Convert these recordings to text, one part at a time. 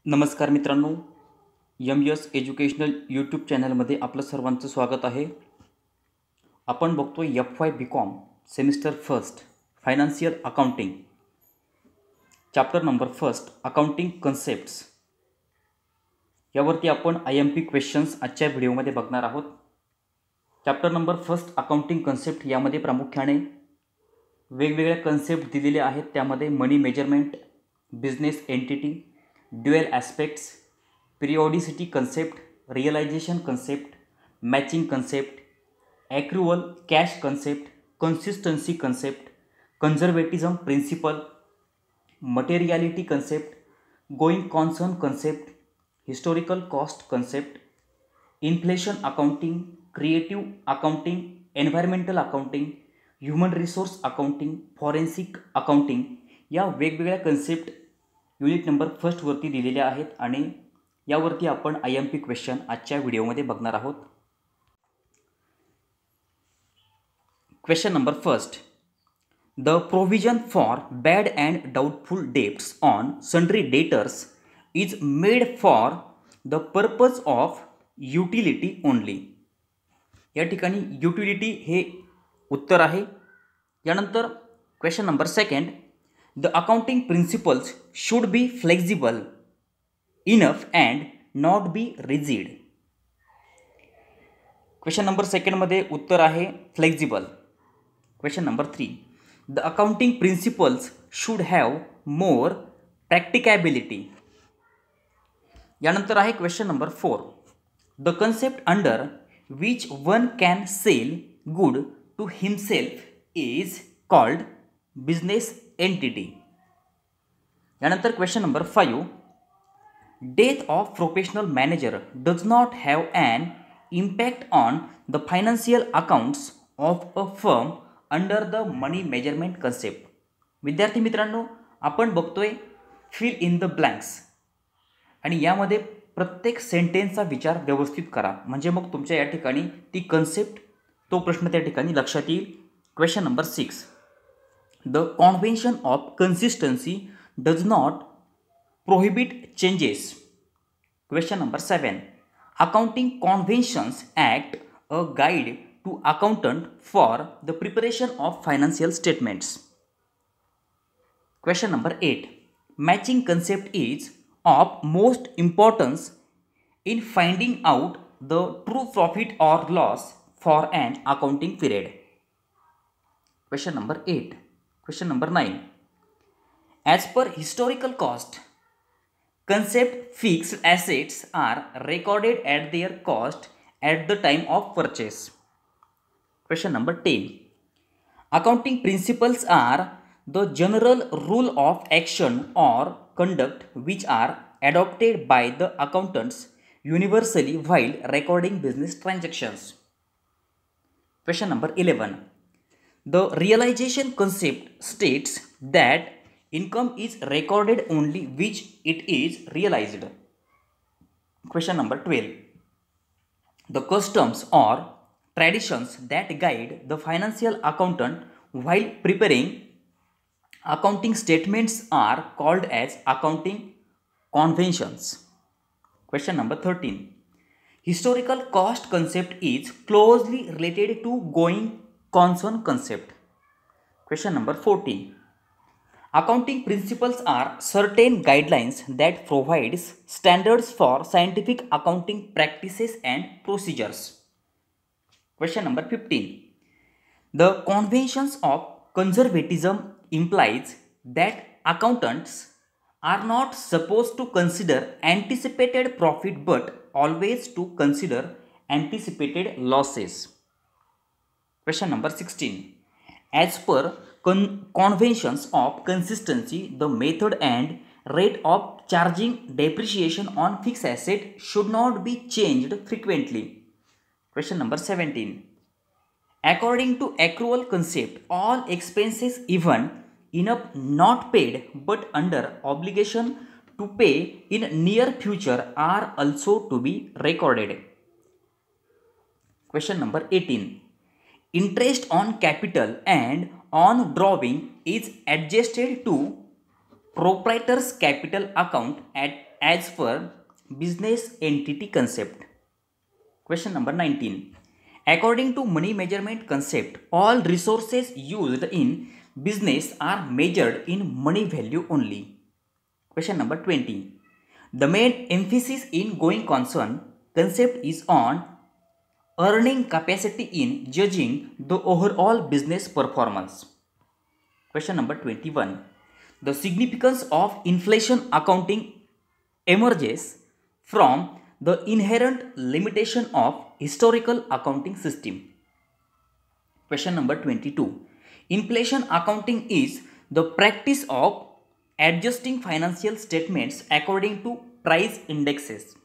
नमस्कार मित्रांनो, M S educational YouTube चॅनलमध्ये आपलं सर्वांचं स्वागत आहे. आपण बघतो FY BCom semester first financial accounting chapter number first accounting concepts यावरती आपण IMP क्वेश्चन्स आजच्या व्हिडिओमध्ये बघणार आहोत. Chapter number first accounting concept यामध्ये प्रामुख्याने वेगवेगळ्या कन्सेप्ट दिलेले आहेत. त्यामध्ये money measurement, business entity, dual aspects, periodicity concept, realisation concept, matching concept, accrual cash concept, consistency concept, conservatism principle, materiality concept, going concern concept, historical cost concept, inflation accounting, creative accounting, environmental accounting, human resource accounting, forensic accounting या वेगवेगळ्या concept unit number फर्स्टवरती दिलेल्या आहेत आणि यावरती आपण IMP question आजच्या व्हिडिओमध्ये बघणार आहोत. Question number first. The provision for bad and doubtful debts on sundry debtors is made for the purpose of utility only. या ठिकाणी युटिलिटी हे उत्तर आहे. यानंतर question number second. The accounting principles should be flexible enough and not be rigid. Question number सेकंडमध्ये उत्तर आहे flexible. Question number 3. The accounting principles should have more practicability. यानंतर आहे question number 4. The concept under which one can sell good to himself is called business entity. यानंतर question number 5. Death of professional manager does not have an impact on the financial accounts of a firm under the money measurement concept. विद्यार्थी मित्रांनो, आपण बघतोय fill in the blanks आणि यामध्ये प्रत्येक सेंटेन्सचा विचार व्यवस्थित करा, म्हणजे मग तुमच्या या ठिकाणी ती कन्सेप्ट, तो प्रश्न त्या ठिकाणी लक्षात येईल. Question number 6. The convention of consistency does not prohibit changes. Question number 7. Accounting conventions act a guide to accountant for the preparation of financial statements. Question number 8. Matching concept is of most importance in finding out the true profit or loss for an accounting period. Question number 8. Question number 9. As per historical cost, concept fixed assets are recorded at their cost at the time of purchase. Question number 10. Accounting principles are the general rule of action or conduct which are adopted by the accountants universally while recording business transactions. Question number 11. The realization concept states that income is recorded only which it is realized. Question number 12. The customs or traditions that guide the financial accountant while preparing accounting statements are called as accounting conventions. Question number 13. Historical cost concept is closely related to going concern concept. Question number 14. Accounting principles are certain guidelines that provides standards for scientific accounting practices and procedures. Question number 15. The conventions of conservatism implies that accountants are not supposed to consider anticipated profit but always to consider anticipated losses. Question number 16. As per conventions of consistency, the method and rate of charging depreciation on fixed asset should not be changed frequently. Question number 17. According to accrual concept, all expenses even enough not paid but under obligation to pay in near future are also to be recorded. Question number 18. Interest on capital and on drawing is adjusted to proprietor's capital account as per business entity concept. Question number 19. According to money measurement concept, all resources used in business are measured in money value only. Question number 20. The main emphasis in going concern concept is on earning capacity in judging the overall business performance. Question number 21. The significance of inflation accounting emerges from the inherent limitation of historical accounting system. Question number 22. Inflation accounting is the practice of adjusting financial statements according to price indexes.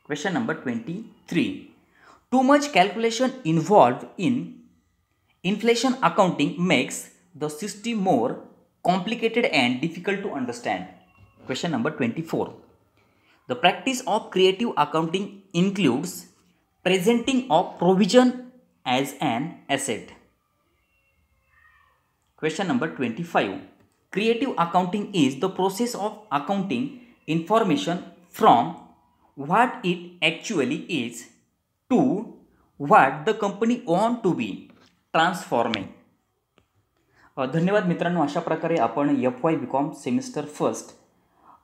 Question number 23. Too much calculation involved in inflation accounting makes the system more complicated and difficult to understand. Question number 24. The practice of creative accounting includes presenting of provision as an asset. Question number 25. Creative accounting is the process of accounting information from what it actually is to what the company want to be transforming. धन्यवाद मित्रांनो. अशा प्रकारे आपण FY BCom semester first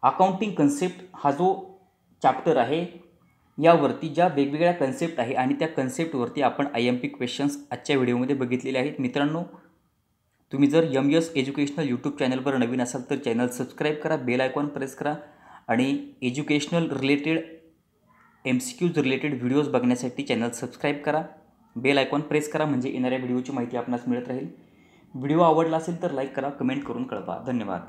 accounting concept हा जो chapter आहे यावरती ज्या वेगवेगळ्या कन्सेप्ट आहे आणि त्या कन्सेप्टवरती आपण IMP क्वेश्चन्स आजच्या व्हिडिओमध्ये बघितलेले आहेत. मित्रांनो, तुम्ही जर MS एज्युकेशनल यूट्यूब चॅनलवर नवीन असाल तर चॅनल सबस्क्राईब करा, बेल आयकॉन प्रेस करा आणि एज्युकेशनल रिलेटेड MCQज रिलेटेड व्हिडिओज बघण्यासाठी चॅनल सबस्क्राईब करा, बेल आयकॉन प्रेस करा, म्हणजे येणाऱ्या व्हिडिओची माहिती आपणास मिळत राहील. व्हिडिओ आवडला असेल तर लाईक करा, कमेंट करून कळवा. धन्यवाद.